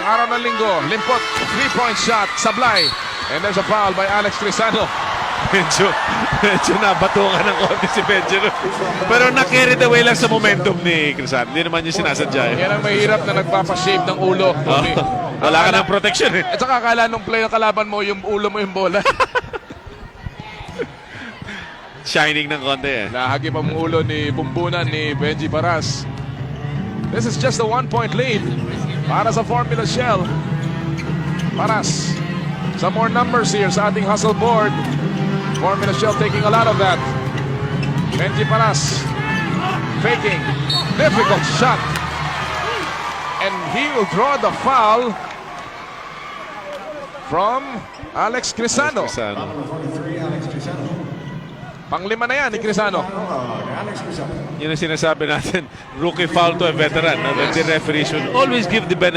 araw ng linggo. Limpot, 3-point shot, sablay. And there's a foul by Alex Crisano. Medyo nabatukan ng konti si Benjero. Pero na-carried away lang sa momentum ni Crisano. Hindi naman yung sinasadya. Yan ang mahirap na nagpapashave ng ulo. Tony. Wala ka ng protection eh. At saka akala nung play ng kalaban mo, yung ulo mo yung bola. Shining ng konti eh. Nahagip ang ulo ni Bumbunan ni Benji Paras. This is just a 1-point lead para sa Formula Shell. Paras. Some more numbers here sa ating hustle board. Formula Shell taking a lot of that. Benji Paras faking. Difficult shot. And he will draw the foul from Alex Crisano. Panglima na yan ni Crisano. Yun ang sinasabi natin. Rookie foul to a veteran. The referee should always give the benefit